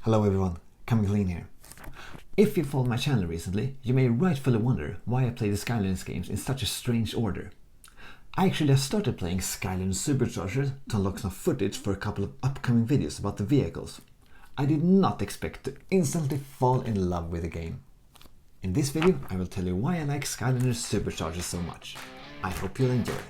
Hello everyone, Clean here. If you followed my channel recently, you may rightfully wonder why I play the Skylanders games in such a strange order. I actually have started playing Skylanders Superchargers to unlock some footage for a couple of upcoming videos about the vehicles. I did not expect to instantly fall in love with the game. In this video, I will tell you why I like Skylanders Superchargers so much. I hope you'll enjoy it.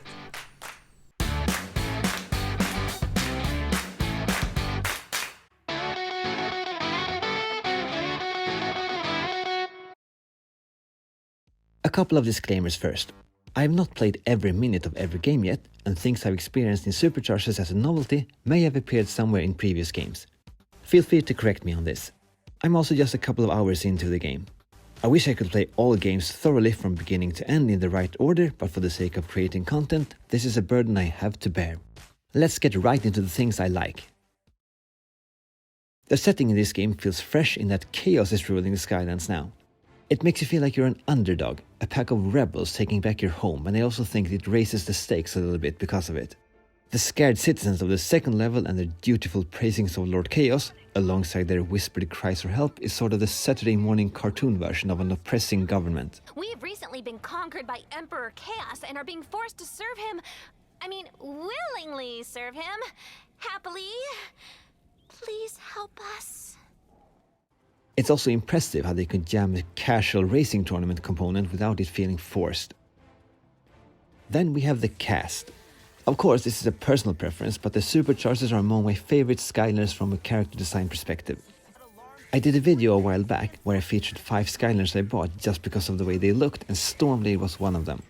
A couple of disclaimers first. I have not played every minute of every game yet, and things I've experienced in Superchargers as a novelty may have appeared somewhere in previous games. Feel free to correct me on this. I'm also just a couple of hours into the game. I wish I could play all games thoroughly from beginning to end in the right order, but for the sake of creating content, this is a burden I have to bear. Let's get right into the things I like. The setting in this game feels fresh in that chaos is ruling the Skylands now. It makes you feel like you're an underdog, a pack of rebels taking back your home, and I also think it raises the stakes a little bit because of it. The scared citizens of the second level and their dutiful praisings of Lord Chaos, alongside their whispered cries for help, is sort of the Saturday morning cartoon version of an oppressing government. We have recently been conquered by Emperor Chaos and are being forced to serve him. Willingly serve him. Happily. Please help us. It's also impressive how they could jam a casual racing tournament component without it feeling forced. Then we have the cast. Of course, this is a personal preference, but the Superchargers are among my favorite Skylanders from a character design perspective. I did a video a while back where I featured 5 Skylanders I bought just because of the way they looked, and Stormblade was one of them.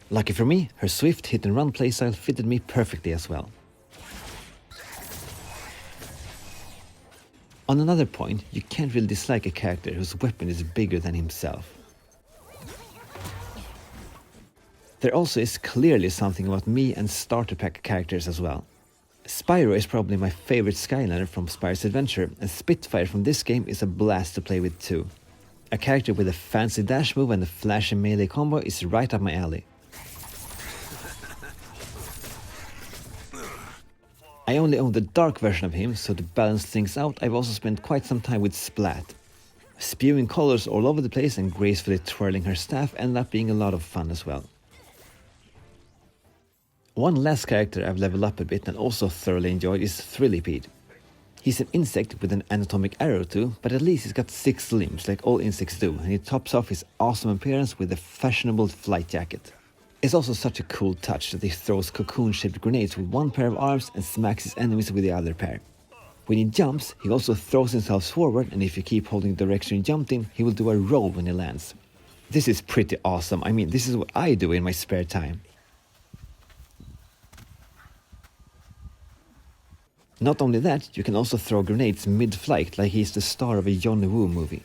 Lucky for me, her swift hit-and-run playstyle fitted me perfectly as well. On another point, you can't really dislike a character whose weapon is bigger than himself. There also is clearly something about me and starter pack characters as well. Spyro is probably my favorite Skylander from Spyro's Adventure, and Spitfire from this game is a blast to play with too. A character with a fancy dash move and a flashy melee combo is right up my alley. I only own the dark version of him, so to balance things out, I've also spent quite some time with Splat. Spewing colors all over the place and gracefully twirling her staff ended up being a lot of fun as well. One last character I've leveled up a bit and also thoroughly enjoyed is Thrillipede. He's an insect with an anatomic arrow too, but at least he's got 6 limbs like all insects do, and he tops off his awesome appearance with a fashionable flight jacket. It's also such a cool touch that he throws cocoon-shaped grenades with one pair of arms and smacks his enemies with the other pair. When he jumps, he also throws himself forward, and if you keep holding the direction he jumped in, he will do a roll when he lands. This is pretty awesome. This is what I do in my spare time. Not only that, you can also throw grenades mid-flight like he's the star of a Johnny Woo movie.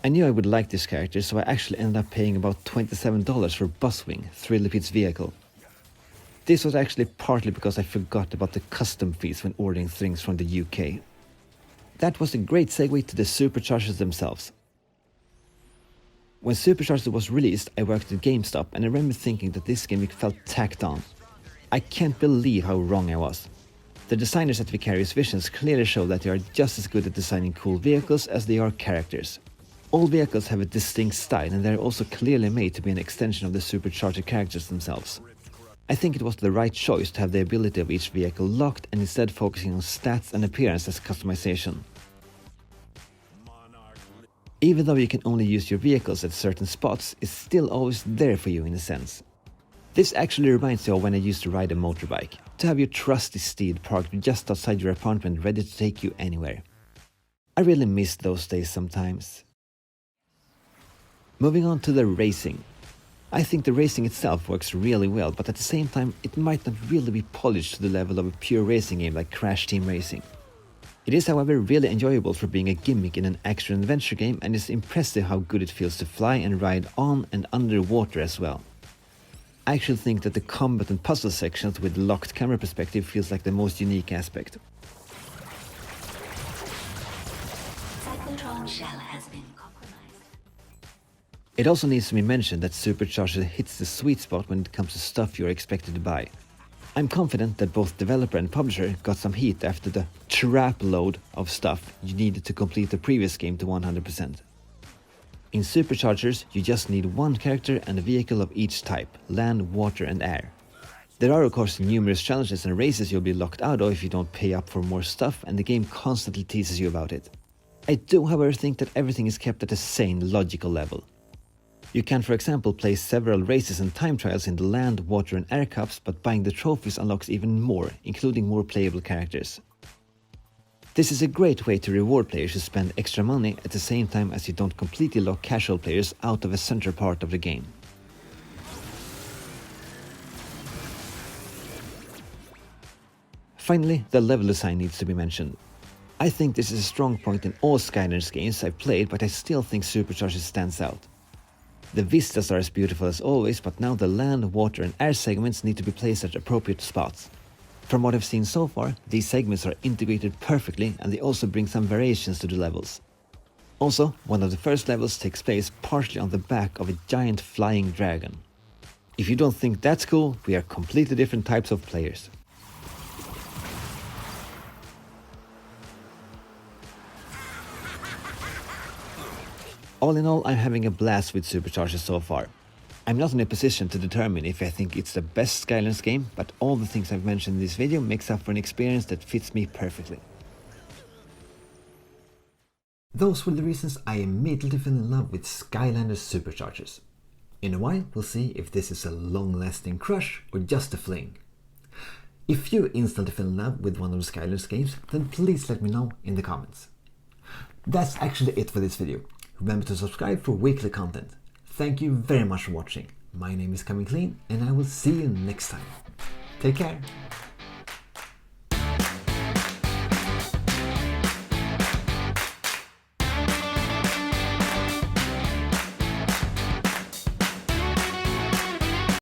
I knew I would like this character, so I actually ended up paying about $27 for Buswing, Thrillipede's vehicle. This was actually partly because I forgot about the custom fees when ordering things from the UK. That was a great segue to the Superchargers themselves. When Superchargers was released, I worked at GameStop, and I remember thinking that this gimmick felt tacked on. I can't believe how wrong I was. The designers at Vicarious Visions clearly show that they are just as good at designing cool vehicles as they are characters. All vehicles have a distinct style, and they are also clearly made to be an extension of the Supercharger characters themselves. I think it was the right choice to have the ability of each vehicle locked and instead focusing on stats and appearance as customization. Even though you can only use your vehicles at certain spots, it's still always there for you in a sense. This actually reminds me of when I used to ride a motorbike, to have your trusty steed parked just outside your apartment ready to take you anywhere. I really miss those days sometimes. Moving on to the racing. I think the racing itself works really well, but at the same time it might not really be polished to the level of a pure racing game like Crash Team Racing. It is however really enjoyable for being a gimmick in an action-adventure game, and it's impressive how good it feels to fly and ride on and under water as well. I actually think that the combat and puzzle sections with locked camera perspective feels like the most unique aspect. Cyclotron shell has been compromised. It also needs to be mentioned that Supercharged hits the sweet spot when it comes to stuff you're expected to buy. I'm confident that both developer and publisher got some heat after the trap load of stuff you needed to complete the previous game to 100%. In Superchargers, you just need one character and a vehicle of each type, land, water and air. There are of course numerous challenges and races you'll be locked out of if you don't pay up for more stuff, and the game constantly teases you about it. I do however think that everything is kept at a sane, logical level. You can for example play several races and time trials in the land, water and air cups, but buying the trophies unlocks even more, including more playable characters. This is a great way to reward players who spend extra money at the same time as you don't completely lock casual players out of a central part of the game. Finally, the level design needs to be mentioned. I think this is a strong point in all Skylanders games I've played, but I still think Supercharged stands out. The vistas are as beautiful as always, but now the land, water and air segments need to be placed at appropriate spots. From what I've seen so far, these segments are integrated perfectly, and they also bring some variations to the levels. Also, one of the first levels takes place partially on the back of a giant flying dragon. If you don't think that's cool, we are completely different types of players. All in all, I'm having a blast with Supercharged so far. I'm not in a position to determine if I think it's the best Skylanders game, but all the things I've mentioned in this video makes up for an experience that fits me perfectly. Those were the reasons I immediately fell in love with Skylanders Superchargers. In a while, we'll see if this is a long-lasting crush or just a fling. If you instantly fell in love with one of the Skylanders games, then please let me know in the comments. That's actually it for this video. Remember to subscribe for weekly content. Thank you very much for watching. My name is Coming Clean and I will see you next time. Take care.